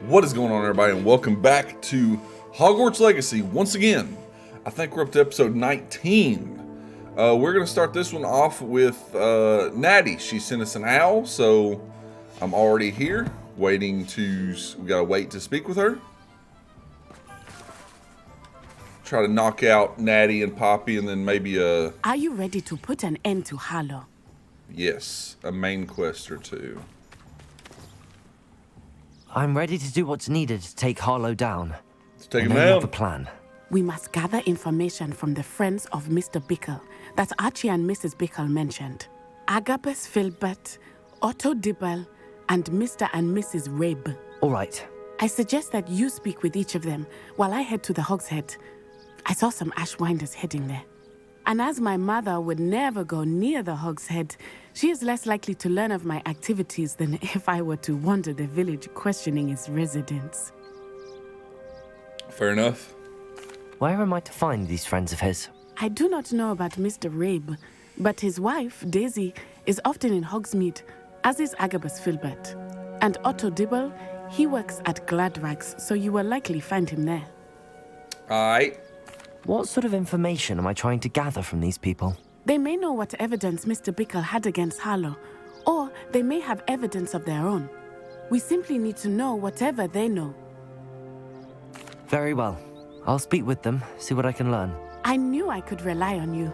What is going on, everybody, and welcome back to Hogwarts Legacy once again. I think we're up to episode 19. We're going to start this one off with Natty. She sent us an owl, so I'm already here, we gotta wait to speak with her. Try to knock out Natty and Poppy, and then maybe Are you ready to put an end to Harlow? yes, a main quest or two. I'm ready to do what's needed to take Harlow down. Let's take him I have a down. plan. We must gather information from the friends of Mr. Bickle that Archie and Mrs. Bickle mentioned. Agabus Filbert, Otto Dibble, and Mr. and Mrs. Rabe. All right. I suggest that you speak with each of them while I head to the Hog's Head. I saw some Ashwinders heading there. And as my mother would never go near the Hog's Head, she is less likely to learn of my activities than if I were to wander the village questioning its residents. Fair enough. Where am I to find these friends of his? I do not know about Mr. Rabe, but his wife, Daisy, is often in Hogsmeade, as is Agabus Filbert. And Otto Dibble, he works at Gladrags, so you will likely find him there. Alright. What sort of information am I trying to gather from these people? They may know what evidence Mr. Bickle had against Harlow, or they may have evidence of their own. We simply need to know whatever they know. Very well. I'll speak with them, see what I can learn. I knew I could rely on you.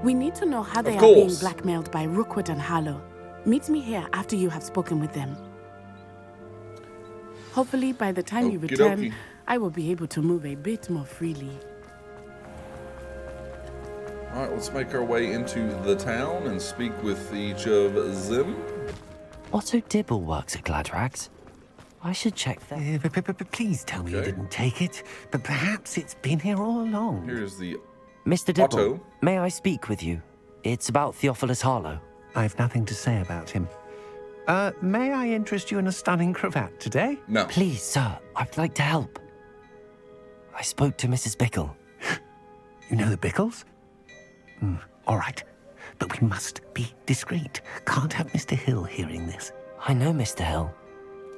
We need to know how they Of are being course. blackmailed by Rookwood and Harlow. Meet me here after you have spoken with them. Hopefully, by the time you Okie return, dokie. I will be able to move a bit more freely. Alright, let's make our way into the town and speak with each of them. Otto Dibble works at Gladrags. I should check that. Please tell me you Okay. didn't take it. But perhaps it's been here all along. Here's the... Mr. Dibble, Otto? may I speak with you? It's about Theophilus Harlow. I've nothing to say about him. May I interest you in a stunning cravat today? No. Please, sir, I'd like to help. I spoke to Mrs. Bickle. You know the Bickles? All right. But we must be discreet. Can't have Mr. Hill hearing this. I know Mr. Hill.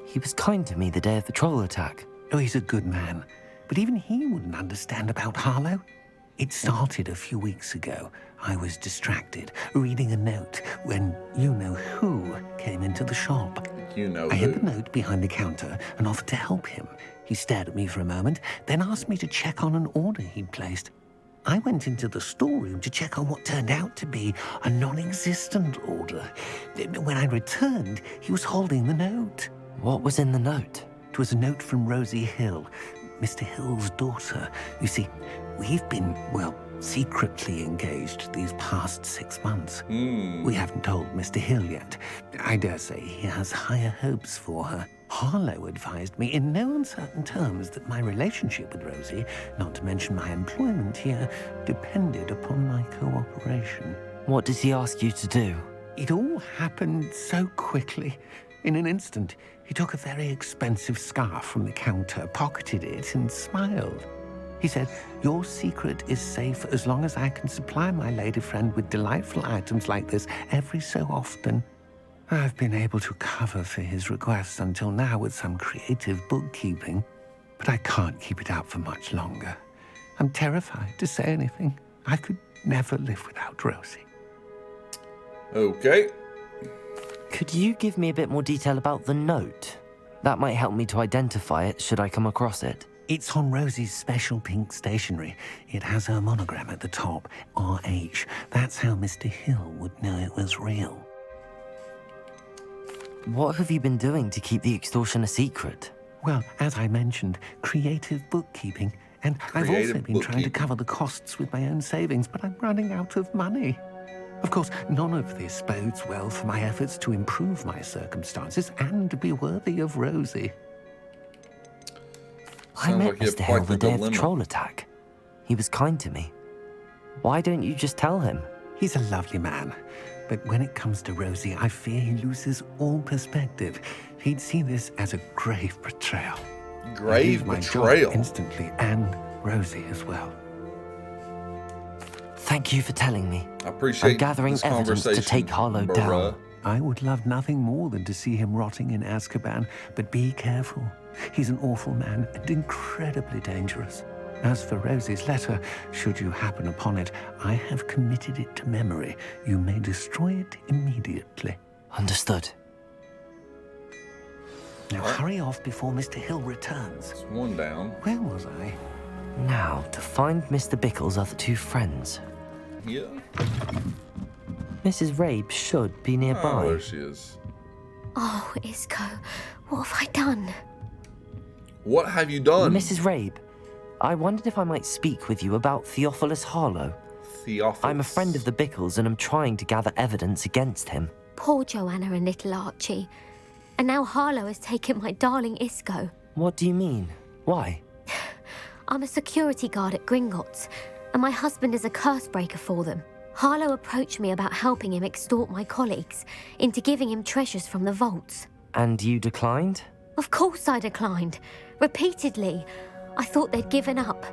He was kind to me the day of the troll attack. Oh, he's a good man. But even he wouldn't understand about Harlow. It started a few weeks ago. I was distracted, reading a note, when you-know-who came into the shop. You know I hid who. the note behind the counter and offered to help him. He stared at me for a moment, then asked me to check on an order he'd placed. I went into the storeroom to check on what turned out to be a non-existent order. When I returned, he was holding the note. What was in the note? It was a note from Rosie Hill, Mr. Hill's daughter. You see, we've been, secretly engaged these past 6 months. We haven't told Mr. Hill yet. I dare say he has higher hopes for her. Harlow advised me in no uncertain terms that my relationship with Rosie, not to mention my employment here, depended upon my cooperation. What did he ask you to do? It all happened so quickly. In an instant, he took a very expensive scarf from the counter, pocketed it, and smiled. He said, "Your secret is safe as long as I can supply my lady friend with delightful items like this every so often." I've been able to cover for his requests until now with some creative bookkeeping, but I can't keep it up for much longer. I'm terrified to say anything. I could never live without Rosie. Okay. Could you give me a bit more detail about the note? That might help me to identify it should I come across it. It's on Rosie's special pink stationery. It has her monogram at the top, RH. That's how Mr. Hill would know it was real. What have you been doing to keep the extortion a secret? Well, as I mentioned, creative bookkeeping. And I've also Creative been trying to bookkeeping. cover the costs with my own savings, but I'm running out of money. Of course, none of this bodes well for my efforts to improve my circumstances and to be worthy of Rosie. I Sounds met like you have Mr. Hill quite the the day of the dilemma. troll attack. He was kind to me. Why don't you just tell him? He's a lovely man, but when it comes to Rosie, I fear he loses all perspective. He'd see this as a grave betrayal. I'd Grave lose my job betrayal. instantly, and Rosie as well. Thank you for telling me. I appreciate I'm gathering this evidence to conversation, take Harlow bruh. down. I would love nothing more than to see him rotting in Azkaban, but be careful. He's an awful man and incredibly dangerous. As for Rosie's letter, should you happen upon it, I have committed it to memory. You may destroy it immediately. Understood. Now hurry off before Mr. Hill returns. It's one down. Where was I? Now, to find Mr. Bickle's other two friends. Yeah. Mrs. Rabe should be Oh, nearby. there she is. Oh, Isco, what have I done? What have you done? Mrs. Rabe, I wondered if I might speak with you about Theophilus Harlow. Theophilus. I'm a friend of the Bickles and am trying to gather evidence against him. Poor Joanna and little Archie. And now Harlow has taken my darling Isco. What do you mean? Why? I'm a security guard at Gringotts, and my husband is a curse breaker for them. Harlow approached me about helping him extort my colleagues into giving him treasures from the vaults. And you declined? Of course I declined. Repeatedly. I thought they'd given up,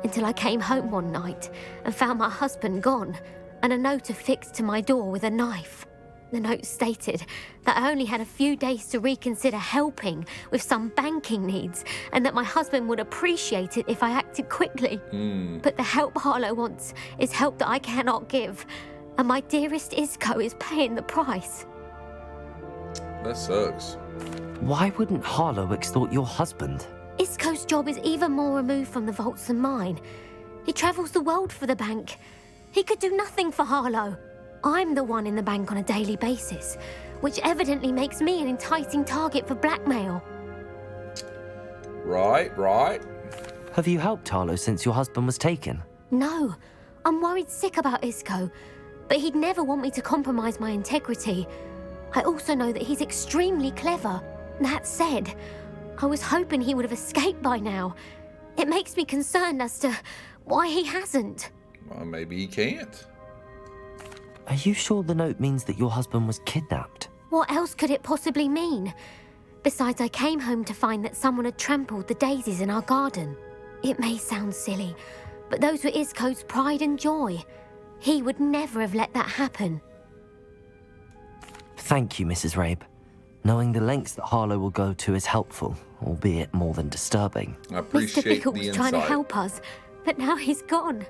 until I came home one night and found my husband gone, and a note affixed to my door with a knife. The note stated that I only had a few days to reconsider helping with some banking needs, and that my husband would appreciate it if I acted quickly. But the help Harlow wants is help that I cannot give, and my dearest Isco is paying the price. That sucks. Why wouldn't Harlow extort your husband? Isco's job is even more removed from the vaults than mine. He travels the world for the bank. He could do nothing for Harlow. I'm the one in the bank on a daily basis, which evidently makes me an enticing target for blackmail. Right. Have you helped Harlow since your husband was taken? No, I'm worried sick about Isco, but he'd never want me to compromise my integrity. I also know that he's extremely clever. That said, I was hoping he would have escaped by now. It makes me concerned as to why he hasn't. Well, maybe he can't. Are you sure the note means that your husband was kidnapped? What else could it possibly mean? Besides, I came home to find that someone had trampled the daisies in our garden. It may sound silly, but those were Isco's pride and joy. He would never have let that happen. Thank you, Mrs. Rabe. Knowing the lengths that Harlow will go to is helpful, albeit more than disturbing. I Mr. appreciate Bickle the was insight. trying to help us, but now he's gone.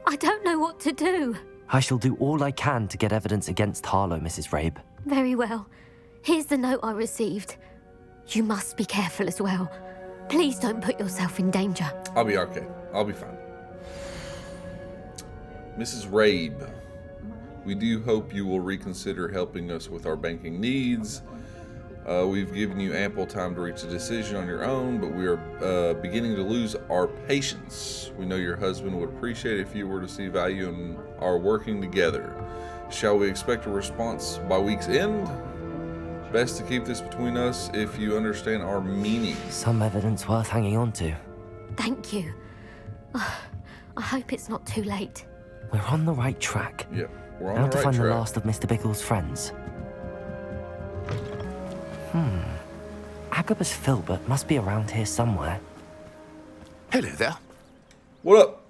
I don't know what to do. I shall do all I can to get evidence against Harlow, Mrs. Rabe. Very well. Here's the note I received. You must be careful as well. Please don't put yourself in danger. I'll be okay. I'll be fine. Mrs. Rabe, we do hope you will reconsider helping us with our banking needs. We've given you ample time to reach a decision on your own, but we are beginning to lose our patience. We know your husband would appreciate it if you were to see value in our working together. Shall we expect a response by week's end? Best to keep this between us if you understand our meaning. Some evidence worth hanging on to. Thank you. I hope it's not too late. We're on the right track. Yep, we're on Now the to right find track. the last of Mr. Bickle's friends. Agabus Filbert must be around here somewhere. Hello there. What up?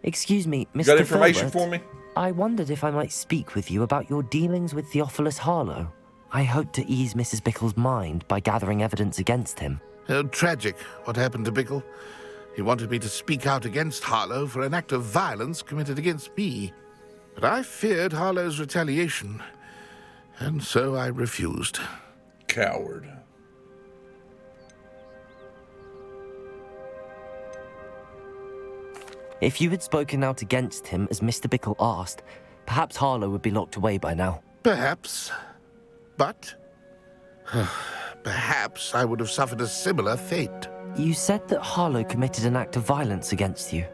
Excuse me, Mr. You got information Filbert? for me? I wondered if I might speak with you about your dealings with Theophilus Harlow. I hope to ease Mrs. Bickle's mind by gathering evidence against him. Tragic what happened to Bickle. He wanted me to speak out against Harlow for an act of violence committed against me. But I feared Harlow's retaliation, and so I refused. Coward. If you had spoken out against him as Mr. Bickle asked, perhaps Harlow would be locked away by now. Perhaps. But perhaps I would have suffered a similar fate. You said that Harlow committed an act of violence against you.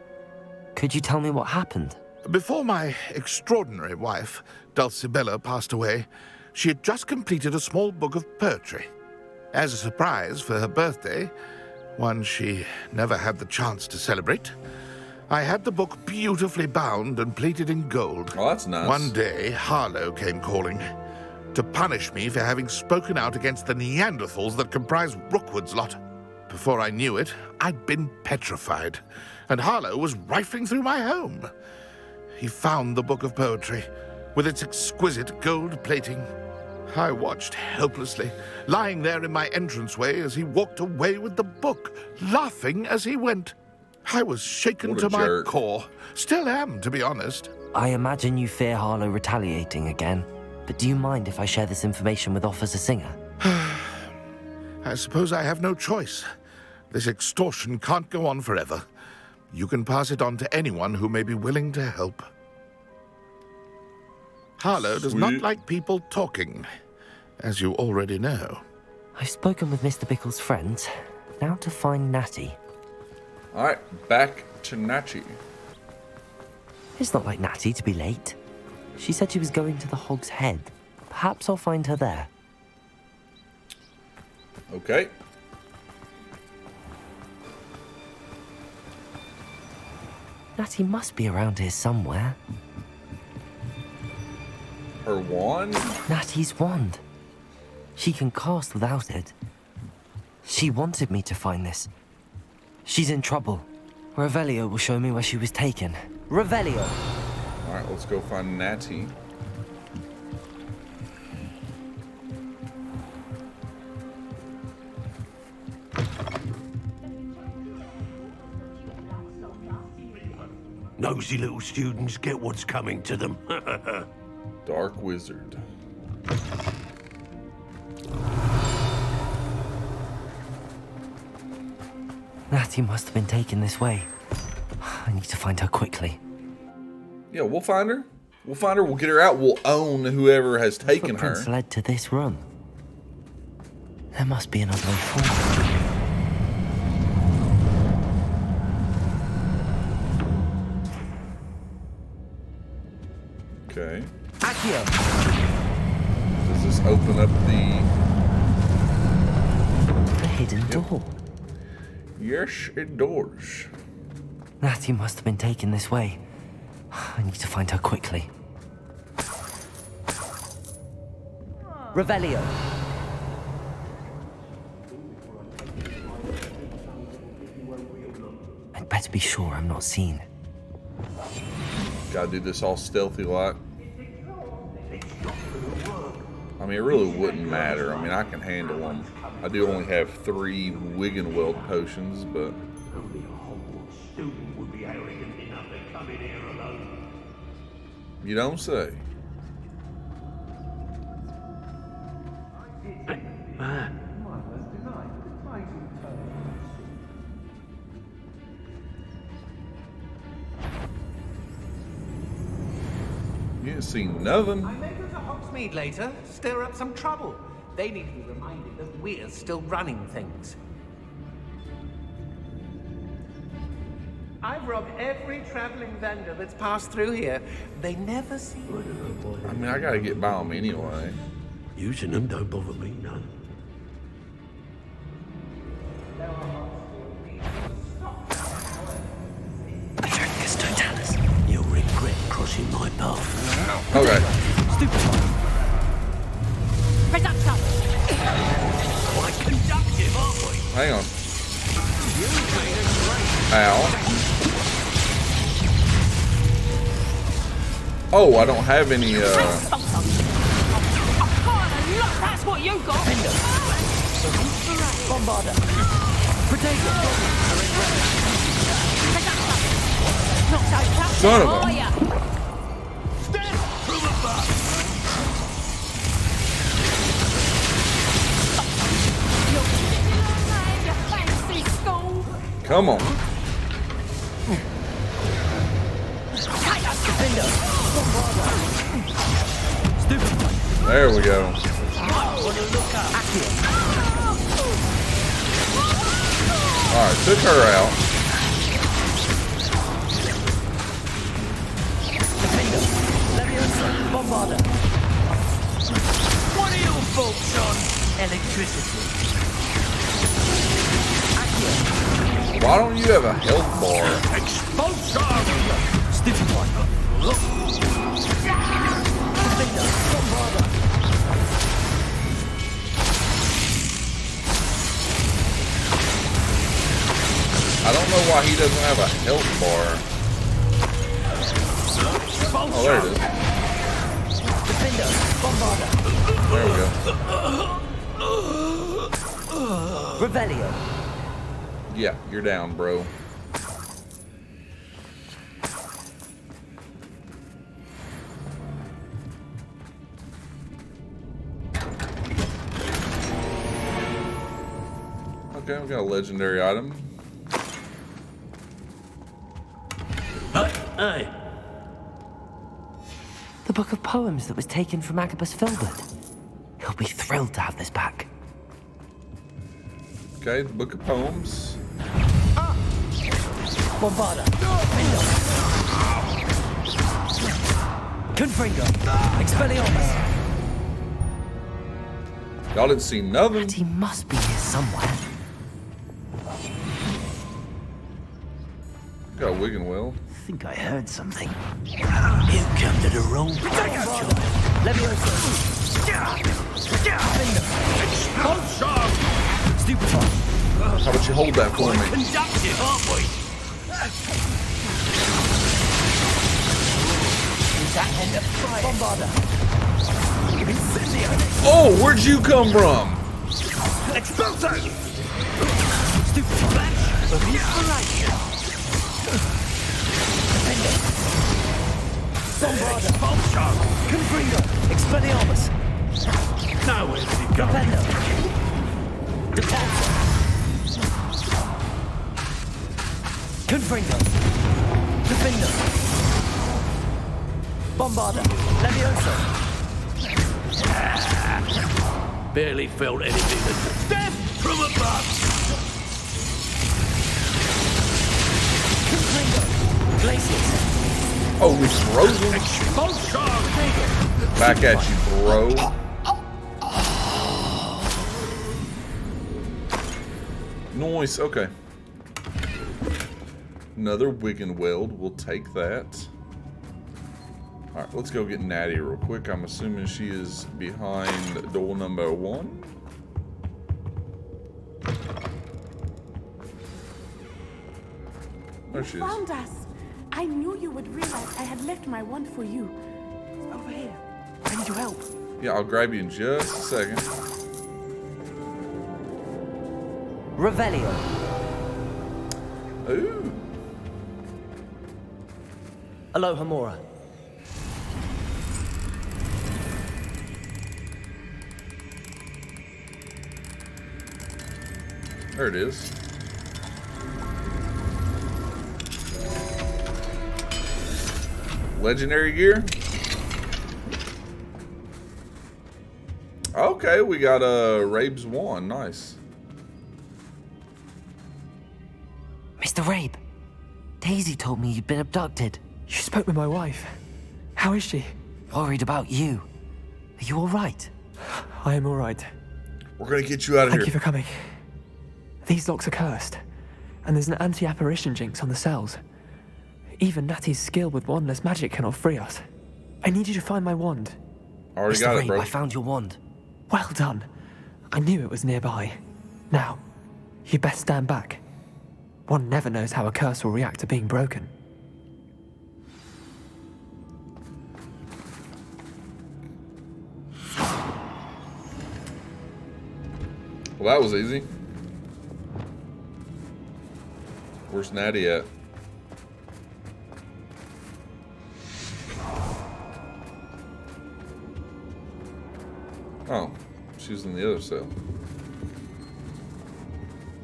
Could you tell me what happened? Before my extraordinary wife, Dulcibella, passed away, she had just completed a small book of poetry. As a surprise for her birthday, one she never had the chance to celebrate, I had the book beautifully bound and plated in gold. Oh, that's nice. One day, Harlow came calling to punish me for having spoken out against the Neanderthals that comprise Rookwood's lot. Before I knew it, I'd been petrified, and Harlow was rifling through my home. He found the book of poetry, with its exquisite gold plating, I watched helplessly, lying there in my entranceway as he walked away with the book, laughing as he went. I was shaken What a to jerk. my core. Still am, to be honest. I imagine you fear Harlow retaliating again, but do you mind if I share this information with Officer Singer? I suppose I have no choice. This extortion can't go on forever. You can pass it on to anyone who may be willing to help. Harlow does not Sweet. like people talking, as you already know. I've spoken with Mr. Bickle's friends. Now to find Natty. All right, back to Natchy. It's not like Natty to be late. She said she was going to the Hog's Head. Perhaps I'll find her there. Okay. Natty must be around here somewhere. Her wand? Natty's wand. She can cast without it. She wanted me to find this. She's in trouble. Revelio will show me where she was taken. Revelio! All right, let's go find Natty. Nosy little students get what's coming to them. Dark Wizard. Natty must have been taken this way. I need to find her quickly. Yeah, we'll find her. We'll find her. We'll get her out. We'll own whoever has taken her. Footprints led to this room. There must be another way forward. Okay. Accio! Does this open up The hidden door. Yes, it does. Natty must have been taken this way. I need to find her quickly. Revelio. I'd better be sure I'm not seen. Gotta do this all stealthy like. I mean, it really wouldn't matter. I mean, I can handle them. I do only have 3 Wiggenweld potions, but Only a Hogwarts student would be arrogant enough to come in here alone. you don't say. You didn't see nothing. I may go to Hogsmeade later, stir up some trouble. They need to be reminded that we're still running things. I've robbed every traveling vendor that's passed through here. They never see me. I mean, I gotta get by them anyway. Using them don't bother me none. Atractus totalis. You'll regret crossing my path. Okay. Quite conductive, aren't we? Hang on. Ow. Oh, I don't have any, That's what you got. Bombarder. Protego. Not so tough, Son of a- are ya? You fancy school. come on. There we go. Alright, took her out. Bombarder. What are your thoughts on electricity? Why don't you have a health bar? Expulsor! I don't know why he doesn't have a health bar. Oh, there it is. Defender, Bombarder, There we go. Revelio. Yeah, you're down, bro. Okay, we got a legendary item. Hey, The book of poems that was taken from Agabus Filbert. He'll be thrilled to have this back. Okay, the book of poems. Bombarda. Confringo. Expelliarmus. Y'all didn't see nothing. But he must be here somewhere. Got Wiggenweld. think I heard something. You come to the wrong place. Levioso. Stupefy. How about you hold that for me? Conductive, aren't we? Bombarda. Oh, where'd you come from? Expulso! Stupefy. Bombarda. Confringo. Expelliarmus. Now where did it go? Defender. Repulsor. Confringo. Defender. Bombarda. Levioso. Barely felt anything but death from above. Confringo. Glacius. Oh, he's frozen. Expulso! Back at you, bro. Nice, okay. Another Wiggenweld, we'll take that. Alright, let's go get Natty real quick. I'm assuming she is behind door number 1. There she is. Found us. I knew you would realize I had left my wand for you. It's over here. I need your help. Yeah, I'll grab you in just a second. Revelio. Ooh. Alohomora. There it is. Legendary gear. Okay, we got Rabe's wand. Nice. Mr. Rabe, Daisy told me you'd been abducted. You spoke with my wife. How is she? Worried about you. Are you all right? I am all right. We're gonna get you out of Thank you here. for coming. These locks are cursed, and there's an anti-apparition jinx on the cells. Even Natty's skill with wandless magic cannot free us. I need you to find my wand. Already Mr. got Rabe, it, bro. I found your wand. Well done. I knew it was nearby. Now, you best stand back. One never knows how a curse will react to being broken. Well, that was easy. Where's Natty at? Oh, she's in the other cell.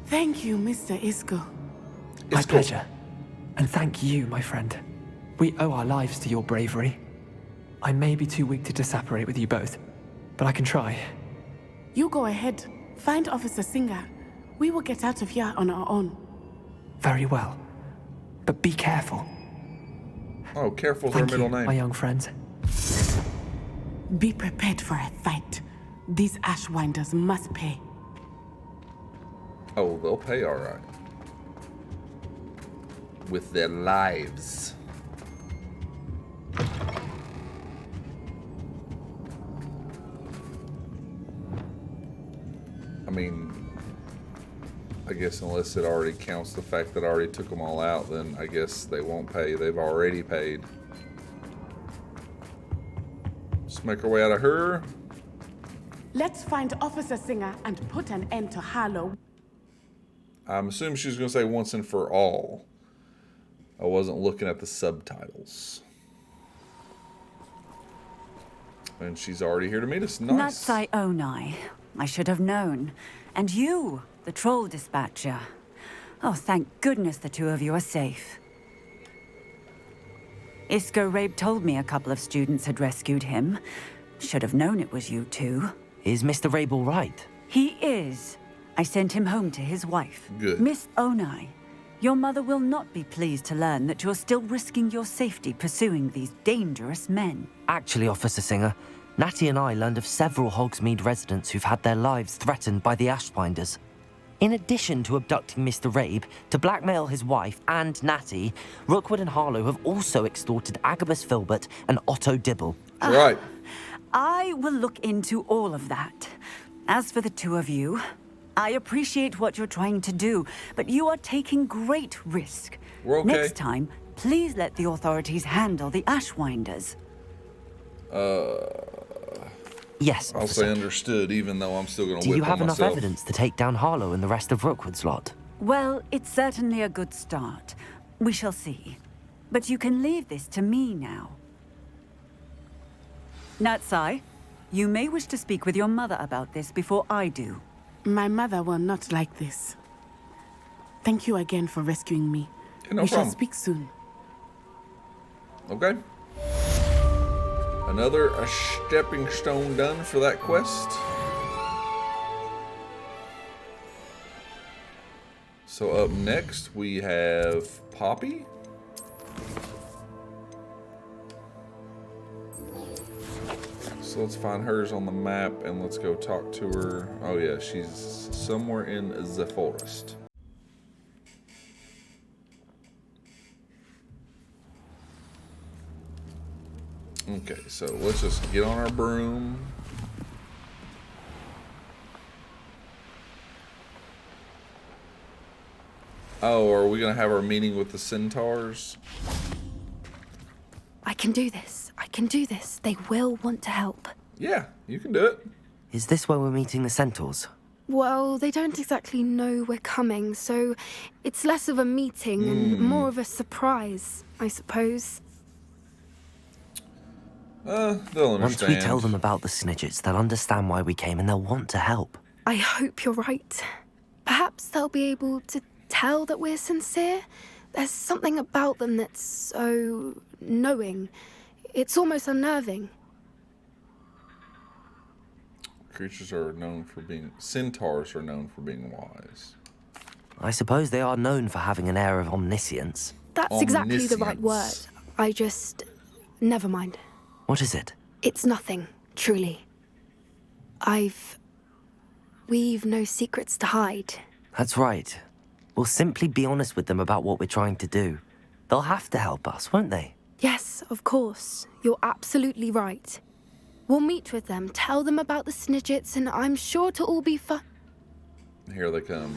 Thank you, Mr. Isco. My It's cool. pleasure. And thank you, my friend. We owe our lives to your bravery. I may be too weak to disapparate with you both, but I can try. You go ahead. Find Officer Singer. We will get out of here on our own. Very well. But be careful. Oh, careful's her Thank middle you, my name. young friends. Be prepared for a fight. These Ashwinders must pay. Oh, they'll pay all right. With their lives. I mean, I guess unless it already counts the fact that I already took them all out, then I guess they won't pay. They've already paid. Let's make our way out of her. Let's find Officer Singer and put an end to Harlow. I'm assuming she was going to say once and for all. I wasn't looking at the subtitles. And she's already here to meet us. Nice. Natsai Onai. I should have known. And you, the troll dispatcher. Oh, thank goodness the two of you are safe. Isco Rabe told me a couple of students had rescued him. Should have known it was you two. Is Mr. Rabe all right? He is. I sent him home to his wife. Good. Miss Onai, your mother will not be pleased to learn that you're still risking your safety pursuing these dangerous men. Actually, Officer Singer, Natty and I learned of several Hogsmeade residents who've had their lives threatened by the Ashbinders. In addition to abducting Mr. Rabe to blackmail his wife and Natty, Rookwood and Harlow have also extorted Agabus Filbert and Otto Dibble. Right. I will look into all of that. As for the two of you, I appreciate what you're trying to do, but you are taking great risk. We're okay. Next time, please let the authorities handle the Ashwinders. Yes, I'll Officer. say understood, even though I'm still going to Do whip you on have enough myself. evidence to take down Harlow and the rest of Rookwood's lot? Well, it's certainly a good start. We shall see. But you can leave this to me now. Natsai, you may wish to speak with your mother about this before I do. My mother will not like this. Thank you again for rescuing me. Yeah, no we problem. shall speak soon. Okay. Another stepping stone done for that quest. So up next we have Poppy. So let's find hers on the map and let's go talk to her. Oh yeah, she's somewhere in the forest. Okay, so let's just get on our broom. Oh, are we gonna have our meeting with the centaurs? I can do this. I can do this. They will want to help. Yeah, you can do it. Is this where we're meeting the centaurs? Well, they don't exactly know we're coming, so it's less of a meeting and more of a surprise, I suppose. They'll understand. Once we tell them about the Snidgets, they'll understand why we came and they'll want to help. I hope you're right. Perhaps they'll be able to tell that we're sincere. There's something about them that's so knowing. It's almost unnerving. Creatures are known for being... Centaurs are known for being wise. I suppose they are known for having an air of omniscience. That's exactly the right word. Omniscience. I just... Never mind. What is it? It's nothing, truly. We've no secrets to hide. That's right. We'll simply be honest with them about what we're trying to do. They'll have to help us, won't they? Yes, of course. You're absolutely right. We'll meet with them, tell them about the Snidgets, and I'm sure it'll all be fun. Here they come.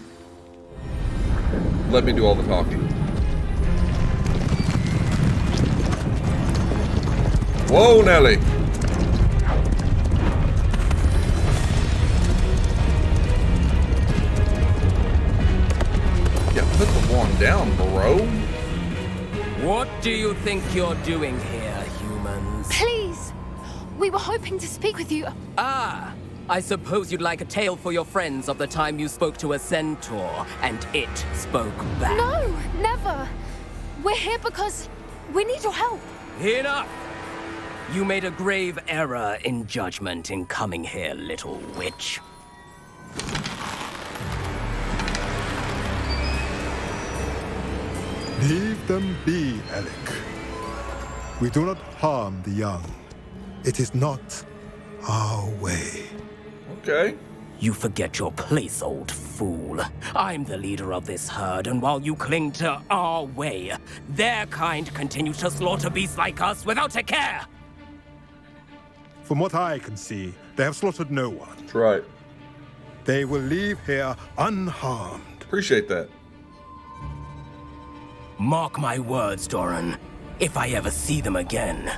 Let me do all the talking. Whoa, Nelly! Yeah, put the wand down, bro. What do you think you're doing here, humans? Please! We were hoping to speak with you. Ah, I suppose you'd like a tale for your friends of the time you spoke to a centaur, and it spoke back. No, never. We're here because we need your help. Enough! You made a grave error in judgment in coming here, little witch. Leave them be, Alec. We do not harm the young. It is not our way. Okay. You forget your place, old fool. I'm the leader of this herd, and while you cling to our way, their kind continue to slaughter beasts like us without a care. From what I can see, they have slaughtered no one. That's right. They will leave here unharmed. Appreciate that. Mark my words, Doran. If I ever see them again,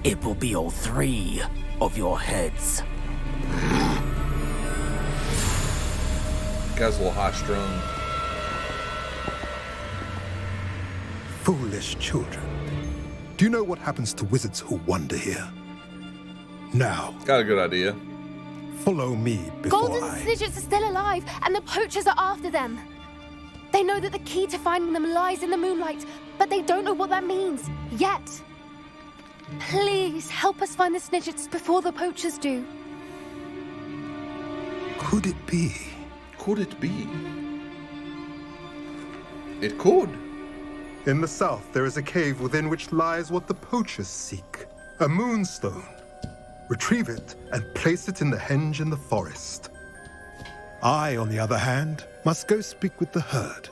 it will be all 3 of your heads. Guy's a little high strung. Foolish children. Do you know what happens to wizards who wander here? Now, Got a good idea. follow me before Golden I... Snidgets are still alive, and the poachers are after them. They know that the key to finding them lies in the moonlight, but they don't know what that means, yet. Please, help us find the Snidgets before the poachers do. Could it be? Could it be? It could. In the south, there is a cave within which lies what the poachers seek. A moonstone. Retrieve it and place it in the henge in the forest. I, on the other hand, must go speak with the herd.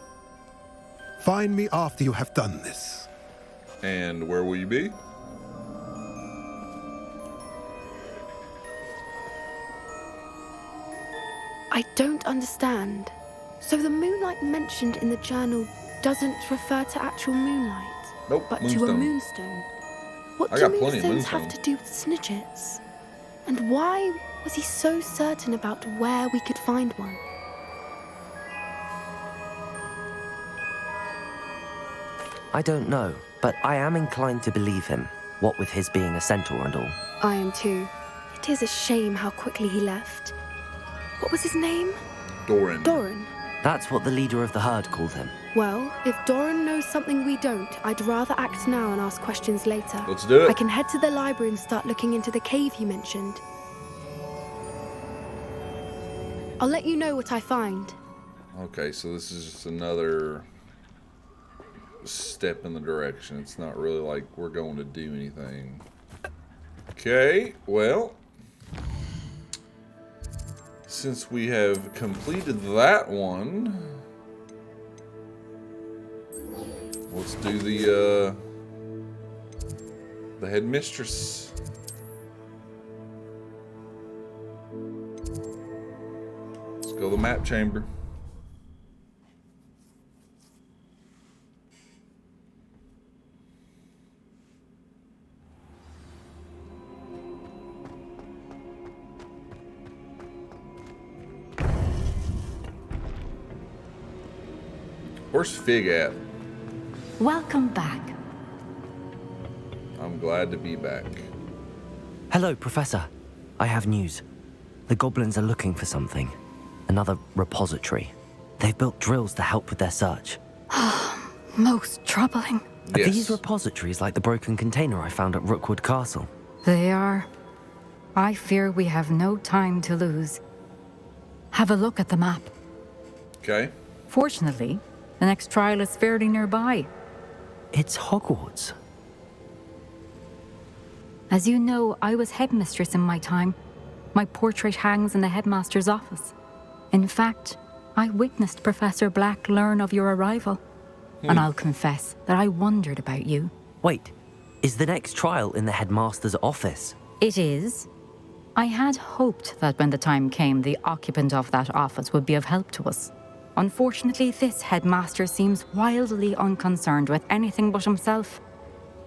Find me after you have done this. And where will you be? I don't understand. So the moonlight mentioned in the journal doesn't refer to actual moonlight, Nope, but to a moonstone. moonstone. What I do got plenty of moonstones have moonstone. to do with Snidgets? And why was he so certain about where we could find one? I don't know, but I am inclined to believe him, what with his being a centaur and all. I am too. It is a shame how quickly he left. What was his name? Doran. Doran. That's what the leader of the herd called him. Well, if Doran knows something we don't, I'd rather act now and ask questions later. Let's do it. I can head to the library and start looking into the cave you mentioned. I'll let you know what I find. Okay, so this is just another step in the direction. It's not really like we're going to do anything. Okay, well, since we have completed that one, let's do the headmistress. Let's go to the map chamber. Where's Fig at? Welcome back. I'm glad to be back. Hello, Professor. I have news. The goblins are looking for something. Another repository. They've built drills to help with their search. Most troubling. Are these repositories like the broken container I found at Rookwood Castle? They are. I fear we have no time to lose. Have a look at the map. Okay. Fortunately, the next trial is fairly nearby. It's Hogwarts. As you know, I was headmistress in my time. My portrait hangs in the headmaster's office. In fact, I witnessed Professor Black learn of your arrival. And I'll confess that I wondered about you. Wait, is the next trial in the headmaster's office? It is. I had hoped that when the time came, the occupant of that office would be of help to us. Unfortunately, this headmaster seems wildly unconcerned with anything but himself.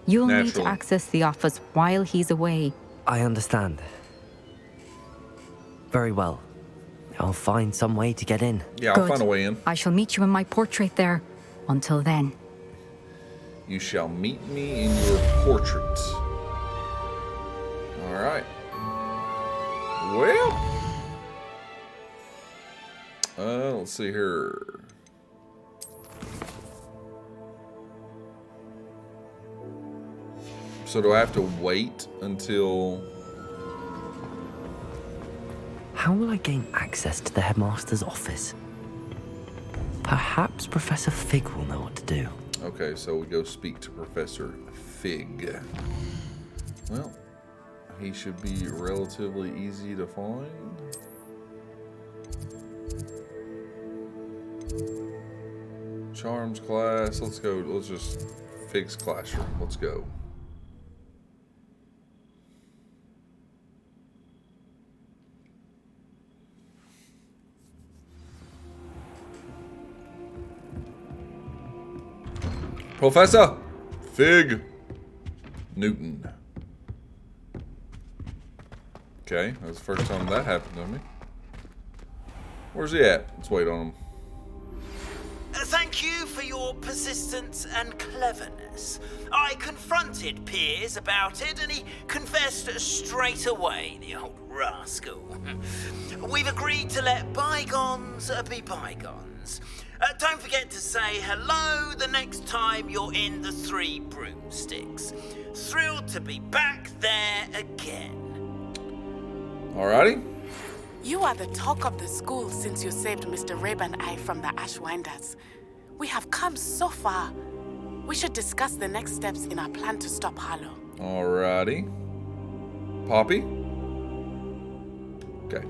You'll need to access the office while he's away. I understand. Very well. I'll find some way to get in. Yeah, I'll find a way in. I shall meet you in my portrait there. Until then. You shall meet me in your portrait. All right. Well. Let's see here. So do I have to wait until... How will I gain access to the headmaster's office? Perhaps Professor Fig will know what to do. Okay, so we go speak to Professor Fig. Well, he should be relatively easy to find. Charms class, let's go. Let's just Fig's classroom. Let's go. Professor Fig Newton. Okay, that's the first time that happened to me. Where's he at? Let's wait on him. Thank you for your persistence and cleverness. I confronted Piers about it, and he confessed straight away, the old rascal. We've agreed to let bygones be bygones. Don't forget to say hello the next time you're in the Three Broomsticks. Thrilled to be back there again. Alrighty. You are the talk of the school since you saved Mr. Rabe and I from the Ashwinders. We have come so far. We should discuss the next steps in our plan to stop Harlow. Alrighty. Poppy? Okay.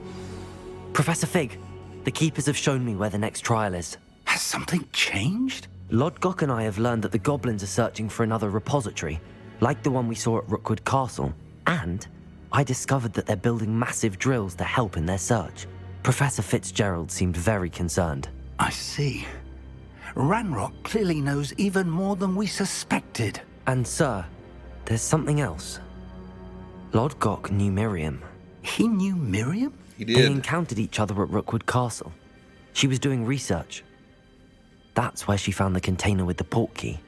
Professor Fig, the Keepers have shown me where the next trial is. Has something changed? Lodgok and I have learned that the goblins are searching for another repository, like the one we saw at Rookwood Castle. And I discovered that they're building massive drills to help in their search. Professor Fitzgerald seemed very concerned. I see. Ranrock clearly knows even more than we suspected. And sir, there's something else. Lodgok knew Miriam. He knew Miriam? He did. They encountered each other at Rookwood Castle. She was doing research. That's where she found the container with the port key.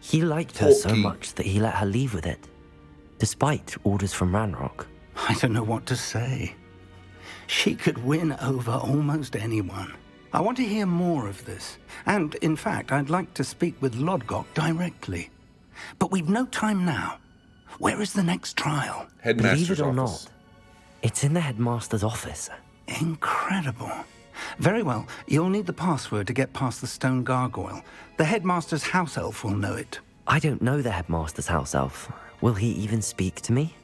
He liked her so much that he let her leave with it, despite orders from Ranrock. I don't know what to say. She could win over almost anyone. I want to hear more of this. And, in fact, I'd like to speak with Lodgok directly. But we've no time now. Where is the next trial? Headmaster's Believe it or office. not, it's in the headmaster's office. Incredible. Very well. You'll need the password to get past the stone gargoyle. The headmaster's house elf will know it. I don't know the headmaster's house elf. Will he even speak to me?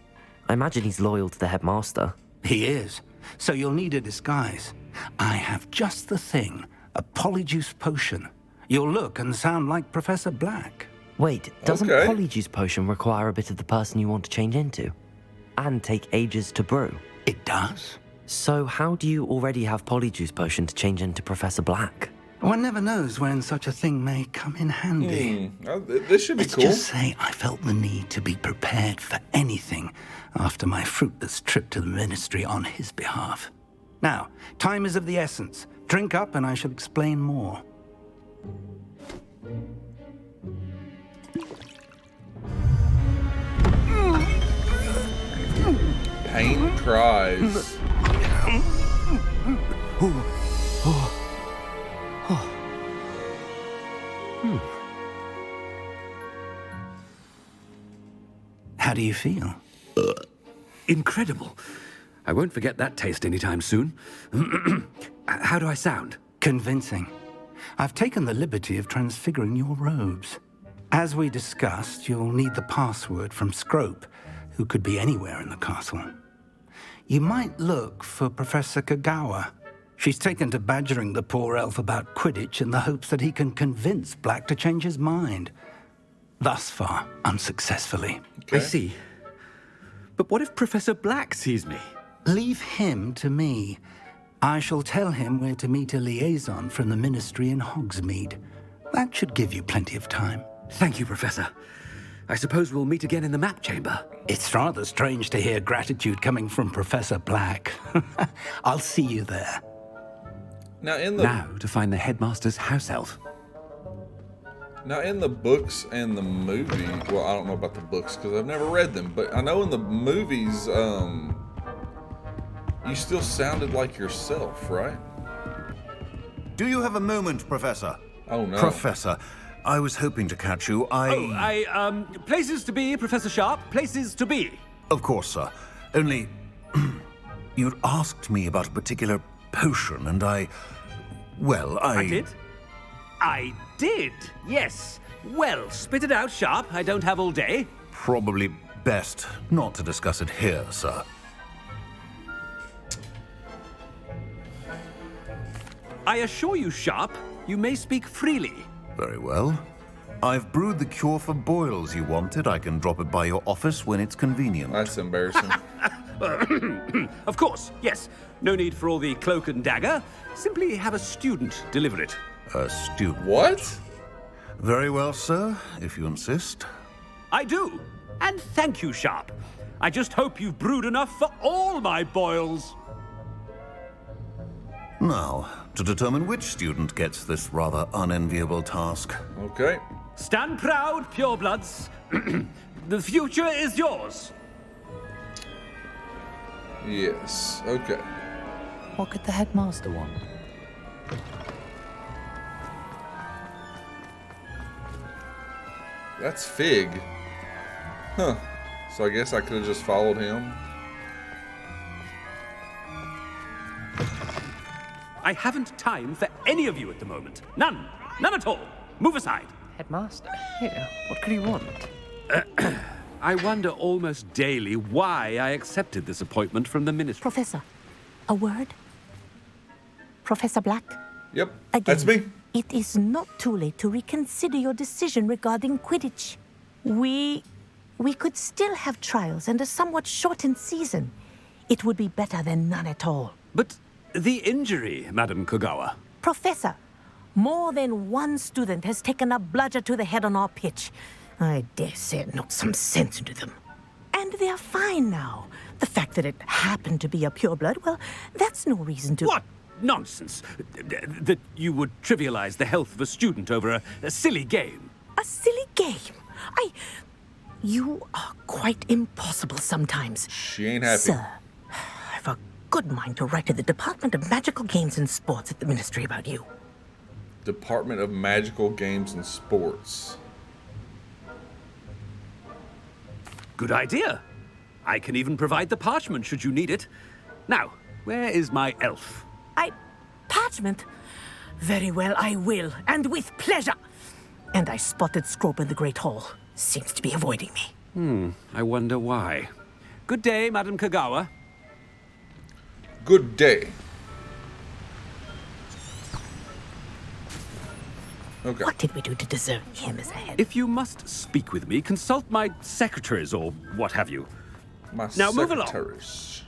I imagine he's loyal to the headmaster. He is. So you'll need a disguise. I have just the thing. A Polyjuice potion. You'll look and sound like Professor Black. Wait, doesn't Okay. Polyjuice potion require a bit of the person you want to change into? And take ages to brew? It does. So how do you already have Polyjuice potion to change into Professor Black? One never knows when such a thing may come in handy. This should be Let's cool. just say I felt the need to be prepared for anything after my fruitless trip to the ministry on his behalf. Now, time is of the essence. Drink up and I shall explain more. Pain cries. How do you feel? Incredible. I won't forget that taste anytime soon. How do I sound? Convincing. I've taken the liberty of transfiguring your robes. As we discussed, you'll need the password from Scrope, who could be anywhere in the castle. You might look for Professor Kagawa. She's taken to badgering the poor elf about Quidditch in the hopes that he can convince Black to change his mind. Thus far, unsuccessfully. I see. But what if Professor Black sees me? Leave him to me. I shall tell him where to meet a liaison from the ministry in Hogsmeade. That should give you plenty of time. Thank you, Professor. I suppose we'll meet again in the map chamber. It's rather strange to hear gratitude coming from Professor Black. I'll see you there. Now to find the headmaster's house elf. Now, in the books and the movie, well, I don't know about the books because I've never read them, but I know in the movies, you still sounded like yourself, right? Do you have a moment, Professor? Oh, no. Professor, I was hoping to catch you. Places to be, Professor Sharp. Places to be. Of course, sir. Only, you'd asked me about a particular potion, and I did? I did, yes. Well, spit it out, Sharp. I don't have all day. Probably best not to discuss it here, sir. I assure you, Sharp, you may speak freely. Very well. I've brewed the cure for boils you wanted. I can drop it by your office when it's convenient. That's embarrassing. Of course, yes. No need for all the cloak and dagger. Simply have a student deliver it. A student? What? Very well, sir, if you insist. I do. And thank you, Sharp. I just hope you've brewed enough for all my boils. Now, to determine which student gets this rather unenviable task. Okay. Stand proud, purebloods. The future is yours. Yes. Okay. What could the headmaster want? That's Fig. Huh. So I guess I could have just followed him. I haven't time for any of you at the moment. None. None at all. Move aside. Headmaster? Here, what could he want? I wonder almost daily why I accepted this appointment from the ministry. Professor, a word? Professor Black? Yep, Again, that's me. It is not too late to reconsider your decision regarding Quidditch. We could still have trials and a somewhat shortened season. It would be better than none at all. But the injury, Madam Kogawa. Professor, more than one student has taken a bludger to the head on our pitch. I dare say it knocked some sense into them. And they're fine now. The fact that it happened to be a pureblood, well, that's no reason to... What nonsense! That you would trivialize the health of a student over a silly game. A silly game? You are quite impossible sometimes. She ain't happy. Sir, I've a good mind to write to the Department of Magical Games and Sports at the Ministry about you. Department of Magical Games and Sports. Good idea. I can even provide the parchment should you need it. Now, where is my elf? Parchment? Very well, I will, and with pleasure. And I spotted Scrope in the Great Hall. Seems to be avoiding me. I wonder why. Good day, Madam Kogawa. Good day. Okay. What did we do to deserve him as a head? If you must speak with me, consult my secretaries or what have you. My now move along. secretaries.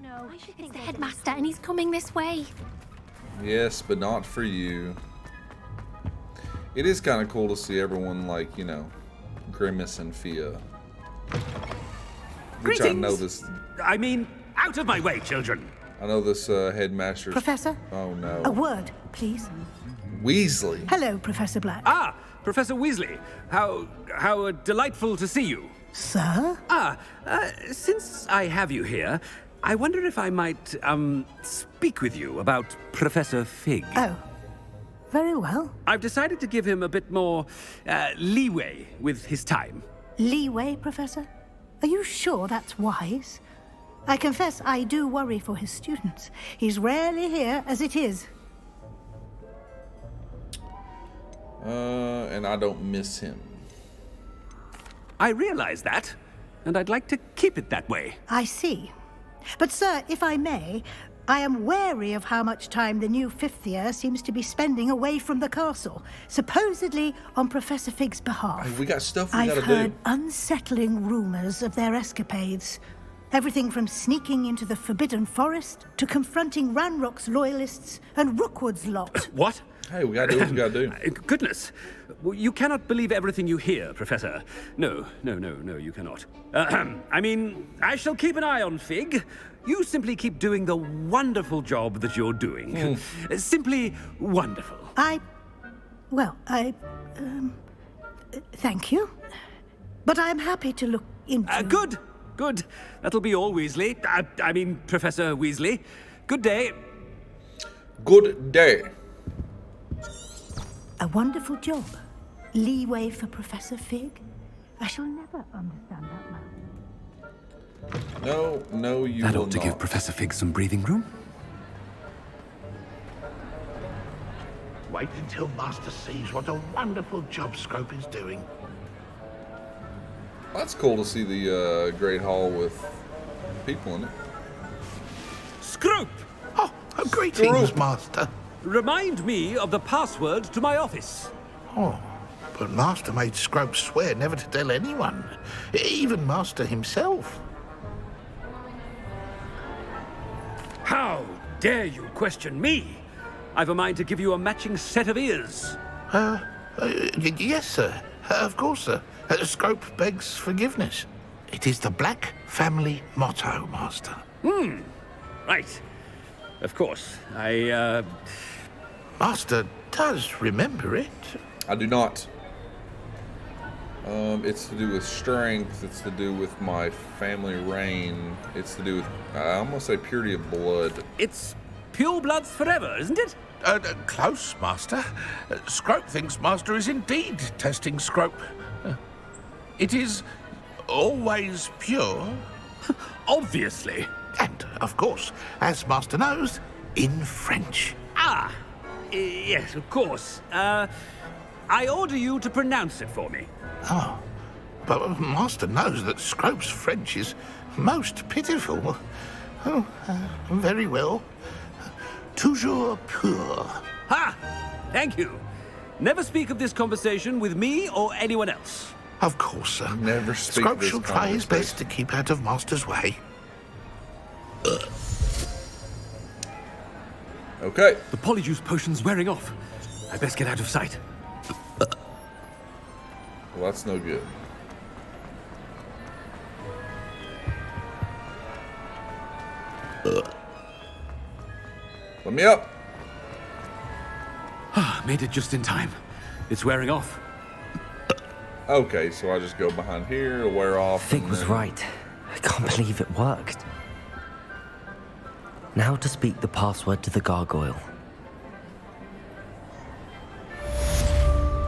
No, it's the headmaster and he's coming this way. Yes, but not for you. It is kind of cool to see everyone, like, you know, Grimace and Fia. Which Greetings. I know this... I mean, out of my way, children. I know this headmaster's... Professor? Oh, no. A word, please. Weasley. Hello, Professor Black. Ah, Professor Weasley. How delightful to see you. Sir? Since I have you here, I wonder if I might, speak with you about Professor Fig. Oh, very well. I've decided to give him a bit more, leeway with his time. Leeway, Professor? Are you sure that's wise? I confess I do worry for his students. He's rarely here as it is. And I don't miss him. I realize that, and I'd like to keep it that way. I see. But, sir, if I may, I am wary of how much time the new fifth year seems to be spending away from the castle, supposedly on Professor Fig's behalf. Hey, we got stuff we gotta I've heard do. unsettling rumors of their escapades. Everything from sneaking into the Forbidden Forest to confronting Ranrock's loyalists and Rookwood's lot. What? Hey, we gotta do what we gotta do. Goodness. You cannot believe everything you hear, Professor. No, you cannot. I mean, I shall keep an eye on Fig. You simply keep doing the wonderful job that you're doing. Simply wonderful. Thank you. But I'm happy to look into... Good. That'll be all, Weasley. I mean, Professor Weasley. Good day. Good day. A wonderful job. Leeway for Professor Fig. I shall never understand that man. No, you That will ought to not. give Professor Fig some breathing room. Wait until Master sees what a wonderful job Scrope is doing. That's cool to see the Great Hall with people in it. Scrope! Oh, greetings, Master. Remind me of the password to my office. Oh, but Master made Scrope swear never to tell anyone, even Master himself. How dare you question me? I've a mind to give you a matching set of ears. Yes, sir. Of course, sir. Scrope begs forgiveness. It is the Black family motto, Master. Right. Of course. Master does remember it. I do not. It's to do with strength. It's to do with my family reign. It's to do with, I'm going to say purity of blood. It's pure bloods forever, isn't it? Close, Master. Scrope thinks Master is indeed testing Scrope. It is always pure. Obviously. And, of course, as Master knows, in French. Yes, of course. I order you to pronounce it for me. Oh, but Master knows that Scrope's French is most pitiful. Oh, very well. Toujours pur. Ha! Thank you. Never speak of this conversation with me or anyone else. Of course, sir. Never speak Scrope this shall try his conversation. best to keep out of Master's way. Okay. The Polyjuice potion's wearing off. I best get out of sight. Well, that's no good. Let me up. Made it just in time. It's wearing off. Okay, so I just go behind here, it'll wear off. Fig and was then- right. I can't believe it worked. Now to speak the password to the gargoyle.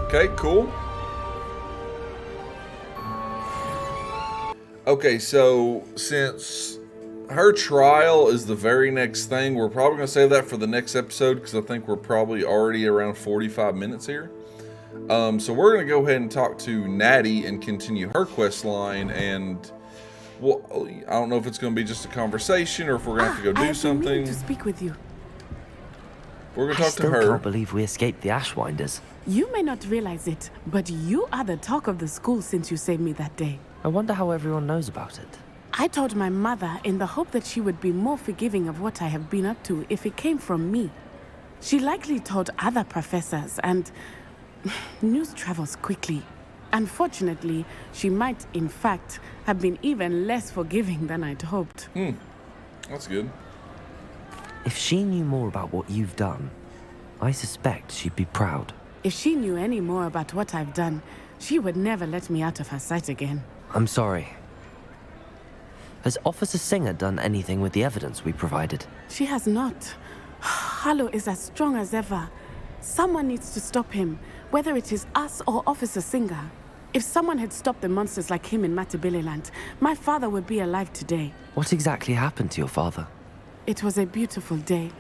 Okay, cool. Okay, so since her trial is the very next thing, we're probably going to save that for the next episode because I think we're probably already around 45 minutes here. So we're going to go ahead and talk to Natty and continue her quest line. And well, I don't know if it's going to be just a conversation or if we're going to have to go I do have been meaning something. to speak with you. We're going to I talk to still her. can't believe we escaped the Ashwinders. You may not realize it, but you are the talk of the school since you saved me that day. I wonder how everyone knows about it. I told my mother in the hope that she would be more forgiving of what I have been up to if it came from me. She likely told other professors, and news travels quickly. Unfortunately, she might, in fact, have been even less forgiving than I'd hoped. That's good. If she knew more about what you've done, I suspect she'd be proud. If she knew any more about what I've done, she would never let me out of her sight again. I'm sorry. Has Officer Singer done anything with the evidence we provided? She has not. Harlow is as strong as ever. Someone needs to stop him, whether it is us or Officer Singer. If someone had stopped the monsters like him in Matabeleland, my father would be alive today. What exactly happened to your father? It was a beautiful day.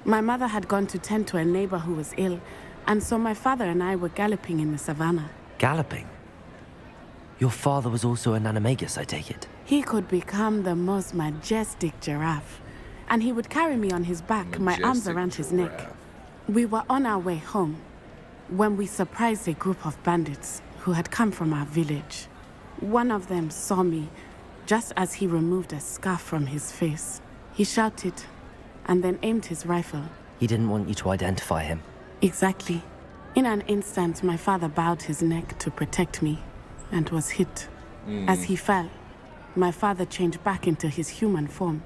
My mother had gone to tend to a neighbor who was ill, and so my father and I were galloping in the savannah. Galloping? Your father was also an animagus, I take it? He could become the most majestic giraffe, and he would carry me on his back, my arms around his neck. We were on our way home when we surprised a group of bandits who had come from our village. One of them saw me just as he removed a scarf from his face. He shouted and then aimed his rifle. He didn't want you to identify him. Exactly. In an instant, my father bowed his neck to protect me and was hit. As he fell, my father changed back into his human form.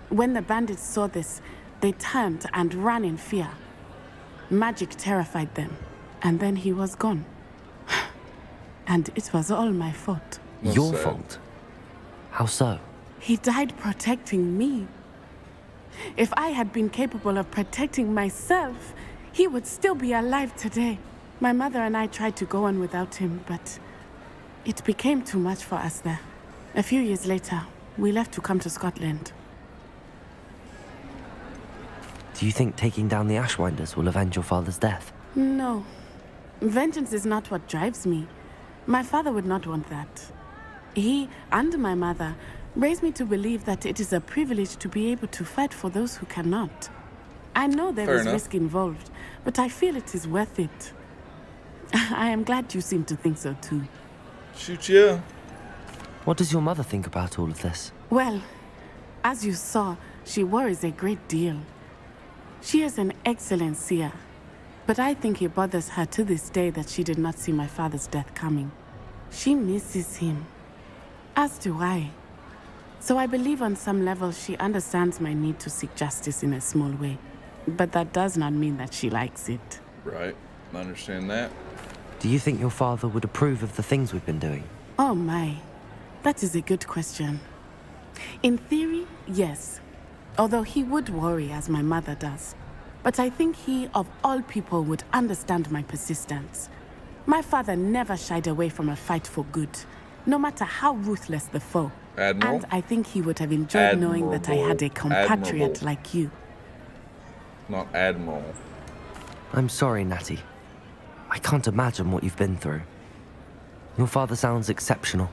When the bandits saw this, they turned and ran in fear. Magic terrified them, and then he was gone. And it was all my fault. Your fault? How so? He died protecting me. If I had been capable of protecting myself, he would still be alive today. My mother and I tried to go on without him, but it became too much for us there. A few years later, we left to come to Scotland. Do you think taking down the Ashwinders will avenge your father's death? No. Vengeance is not what drives me. My father would not want that. He and my mother raised me to believe that it is a privilege to be able to fight for those who cannot. I know there is risk involved, but I feel it is worth it. I am glad you seem to think so too. Shoot, yeah. What does your mother think about all of this? Well, as you saw, she worries a great deal. She is an excellent seer. But I think it bothers her to this day that she did not see my father's death coming. She misses him. As do I. So I believe on some level she understands my need to seek justice in a small way. But that does not mean that she likes it. Right. I understand that. Do you think your father would approve of the things we've been doing? Oh my. That is a good question. In theory, yes. Although he would worry as my mother does. But I think he, of all people, would understand my persistence. My father never shied away from a fight for good, no matter how ruthless the foe. Admiral? And I think he would have enjoyed knowing that I had a compatriot like you. Not Admiral. I'm sorry, Natty. I can't imagine what you've been through. Your father sounds exceptional.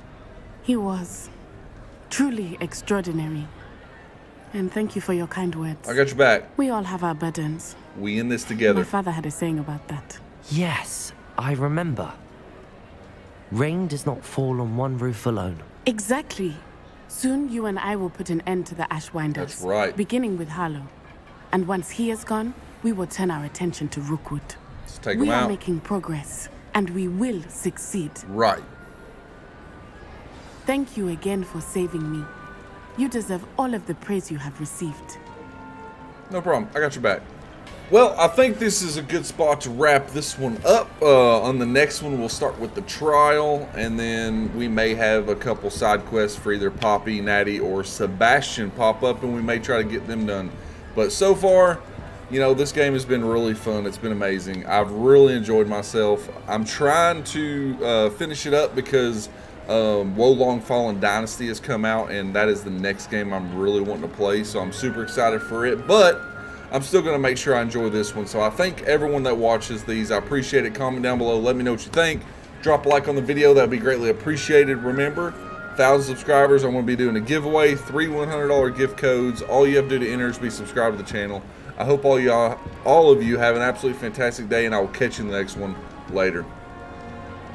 He was. Truly extraordinary. And thank you for your kind words. I got your back. We all have our burdens. We in this together. My father had a saying about that. Yes, I remember. Rain does not fall on one roof alone. Exactly. Soon you and I will put an end to the Ashwinders. That's right. Beginning with Harlow. And once he is gone, we will turn our attention to Rookwood. Let's take We him are out. making progress, and we will succeed. Right. Thank you again for saving me. You deserve all of the praise you have received. No problem. I got your back. Well, I think this is a good spot to wrap this one up. On the next one, we'll start with the trial, and then we may have a couple side quests for either Poppy, Natty, or Sebastian pop up, and we may try to get them done. But so far, you know, this game has been really fun. It's been amazing. I've really enjoyed myself. I'm trying to finish it up because Wolong Fallen Dynasty has come out, and that is the next game I'm really wanting to play, so I'm super excited for it. But I'm still going to make sure I enjoy this one. So I thank everyone that watches these. I appreciate it. Comment down below. Let me know what you think. Drop a like on the video. That would be greatly appreciated. Remember, 1,000 subscribers, I'm going to be doing a giveaway. 3 $100 gift codes. All you have to do to enter is be subscribed to the channel. I hope all of you have an absolutely fantastic day, and I will catch you in the next one later.